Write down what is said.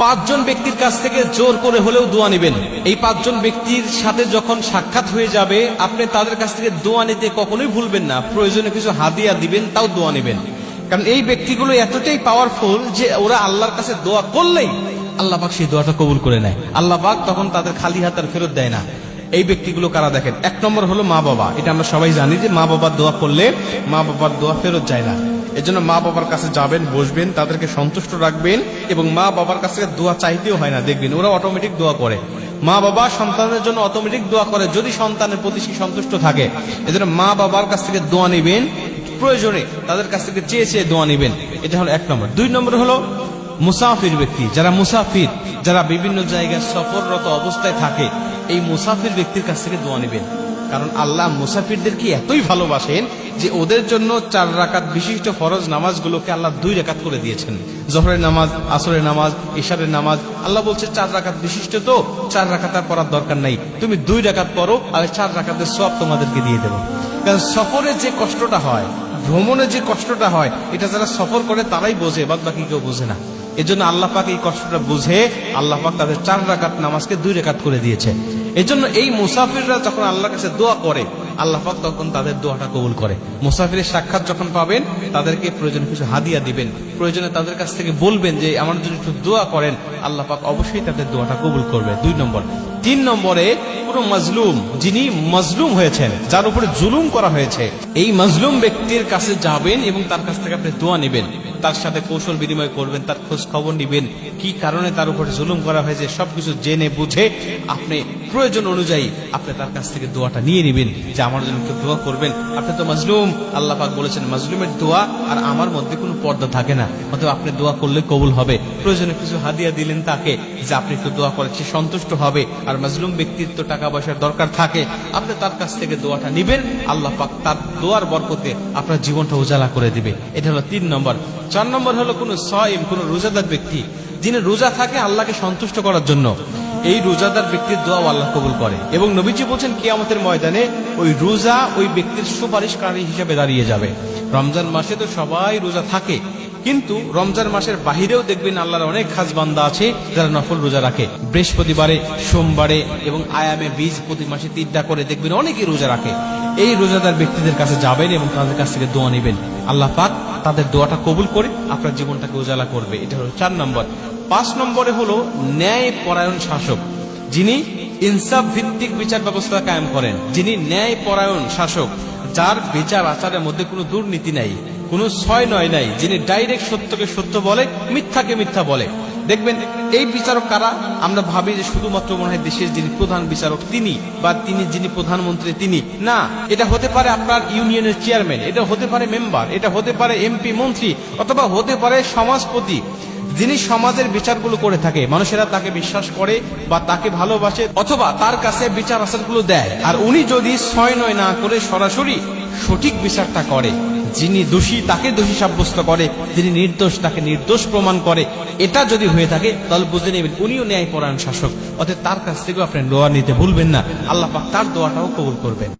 পাঁচজন ব্যক্তির কাছ থেকে জোর করে হলেও দোয়া নেবেন। এই পাঁচজন ব্যক্তির সাথে যখন সাক্ষাৎ হয়ে যাবে, আপনি তাদের কাছ থেকে দোয়া নিতে কখনোই ভুলবেন না। প্রয়োজনে কিছু হাদিয়া দিবেন, তাও দোয়া নেবেন। কারণ এই ব্যক্তিগুলো এতটাই পাওয়ারফুল যে ওরা আল্লাহর কাছে দোয়া করলেই আল্লাহ পাক সেই দোয়াটা কবুল করে নেয়। আল্লাহ পাক তখন তাদের খালি হাত আর ফেরত দেয় না। এই ব্যক্তিগুলো কারা দেখেন? এক নম্বর হলো মা বাবা। এটা আমরা সবাই জানি যে মা বাবার দোয়া করলে মা বাবার দোয়া ফেরত যায় না। এজন্য মা বাবার কাছে যাবেন, বসবেন, তাদেরকে সন্তুষ্ট রাখবেন এবং মা বাবার কাছে দোয়া চাইতেও হয় না। দেখবেন ওরা অটোমেটিক দোয়া করে। মা বাবা সন্তানের জন্য অটোমেটিক দোয়া করে যদি সন্তানের প্রতি সে সন্তুষ্ট থাকে। এজন্য মা বাবার কাছ থেকে দোয়া নেবেন, প্রয়োজনে তাদের কাছ থেকে চেয়ে চেয়ে দোয়া নেবেন। এটা হলো এক নম্বর। দুই নম্বর হলো মুসাফির ব্যক্তি, যারা মুসাফির, যারা বিভিন্ন জায়গায় সফররত অবস্থায় থাকে, এই মুসাফির ব্যক্তির কাছ থেকে দোয়া নেবেন। কারণ আল্লাহ মুসাফিরদেরকে এতই ভালোবাসেন যে ওদের জন্য 4 রাকাত বিশিষ্ট ফরজ নামাজগুলোকে আল্লাহ 2 রাকাত করে দিয়েছেন। জোহরের নামাজ, আসরের নামাজ, ইশারের নামাজ আল্লাহ বলছে 4 রাকাত বিশিষ্ট, তো 4 রাকাত আর পড়ার দরকার নাই, তুমি 2 রাকাত পড়ো, আর 4 রাকাতের সওয়াব তোমাদেরকে দিয়ে দেবো। কারণ সফরে যে কষ্টটা হয়, ভ্রমণে যে কষ্টটা হয়, এটা যারা সফর করে তারাই বোঝে, বাদ বাকি কেউ বোঝে না। এজন্য আল্লাহ পাক এই কষ্টটা বুঝে আল্লাহ পাক তাদের 4 রাকাত নামাজকে 2 রাকাত করে দিয়েছে। এজন্য এই মুসাফিররা যখন আল্লাহর কাছে দোয়া করে, আল্লাহ পাক তখন তাদের দোয়াটা কবুল করে। মুসাফিরের সাক্ষাৎ যখন পাবেন, তাদেরকে প্রয়োজনে কিছু হাদিয়া দিবেন, প্রয়োজনে তাদের কাছ থেকে বলবেন যে আমার জন্য একটু দোয়া করেন, আল্লাহ পাক অবশ্যই তাদের দোয়াটা কবুল করবে। 2 নম্বর। 3 নম্বরে পুরো মাজলুম, যিনি মাজলুম হয়েছেন, যার উপরে জুলুম করা হয়েছে, এই মাজলুম ব্যক্তির কাছে যাবেন এবং তার কাছ থেকে আপনি দোয়া নেবেন, তার সাথে কৌশল বিনিময় করবেন, তার খোঁজ খবর নিবেন, কি কারণে তার উপরে জুলুম করা হয়েছে সবকিছু জেনে বুঝে আপনি প্রয়োজন অনুযায়ী আপনি তার কাছ থেকে দোয়াটা নিয়ে নেবেন যে আমার জন্য একটু দোয়া করবেন। আপনি তো মাজলুম, আল্লাহ পাক বলেছেন মাজলুমের দোয়া আর আমার মধ্যে কোনো পর্দা থাকে না, অতএব আপনি দোয়া করলে কবুল হবে। প্রয়োজনে কিছু হাদিয়া দিলেন তাকে যে আপনি একটু দোয়া করেন, সে সন্তুষ্ট হবে। আর মাজলুম ব্যক্তির তো টাকা পয়সার দরকার থাকে, আপনি তার কাছ থেকে দোয়াটা নিবেন, আল্লাহ পাক তার দোয়ার বরকতে আপনার জীবনটা উজালা করে দিবে। এটা হলো 3 নম্বর। 4 নম্বর হলো কোন সাইম, কোন রোজাদার ব্যক্তি, যিনি রোজা থাকে আল্লাহকে সন্তুষ্ট করার জন্য, এই রোজাদার ব্যক্তির দোয়া আল্লাহ কবুল করে। এবং নবীজি বলছেন কিয়ামতের ময়দানে ওই রোজা ওই ব্যক্তির সুপারিশকারী হিসেবে দাঁড়িয়ে যাবে। রমজান মাসে তো সবাই রোজা থাকে, কিন্তু রমজান মাসের বাহিরেও দেখবেন আল্লাহর অনেক খাস বান্দা আছে যারা নফল রোজা রাখে। বৃহস্পতিবারে, সোমবারে এবং আয়ামে বীজ প্রতি মাসে 3টা করে দেখবেন অনেকেই রোজা রাখে। এই রোজাদার ব্যক্তিদের কাছে যাবেন এবং তাদের কাছ থেকে দোয়া নেবেন, আল্লাহ পাক তাদের দোয়াটা কবুল করে আপনার জীবনটাকে উজালা করবে। এটা হলো 4 নম্বর। 5 নম্বরে হলো ন্যায় পরায়ণ শাসক, যিনি ইনসাফ ভিত্তিক বিচার ব্যবস্থা কায়েম করেন, যিনি ন্যায় পরায়ণ শাসক, যার বিচার আচারের মধ্যে কোনো দুর্নীতি নাই, কোনো ছয় নয় নাই, যিনি ডাইরেক্ট সত্যকে সত্য বলে, মিথ্যাকে মিথ্যা বলে। দেখবেন এই বিচারক কারা? আমরা ভাবি যে শুধুমাত্র মনে হয় দেশের যিনি প্রধান বিচারক তিনি, বা তিনি যিনি প্রধানমন্ত্রী তিনি, না, এটা হতে পারে আপনার ইউনিয়নের চেয়ারম্যান, এটা হতে পারে মেম্বার, এটা হতে পারে এমপি মন্ত্রী, অথবা হতে পারে সমাজপতি, যিনি সমাজের বিচারগুলো করে থাকে, মানুষেরা তাকে বিশ্বাস করে বা তাকে ভালোবাসে অথবা তার কাছে বিচার আচারগুলো দেয়। আর উনি যদি ছয় নয় না করে সরাসরি সঠিক বিচারটা করে, যিনি দোষী তাকে দোষী সাব্যস্ত করে, যিনি নির্দোষ তাকে নির্দোষ প্রমাণ করে, এটা যদি হয়ে থাকে তাহলে বুঝে নেবেন উনিও ন্যায়পরায়ণ শাসক। অতএব তার কাছ থেকেও আপনি দোয়া নিতে ভুলবেন না, আল্লাহ পাক তার দোয়াটাও কবুল করবেন।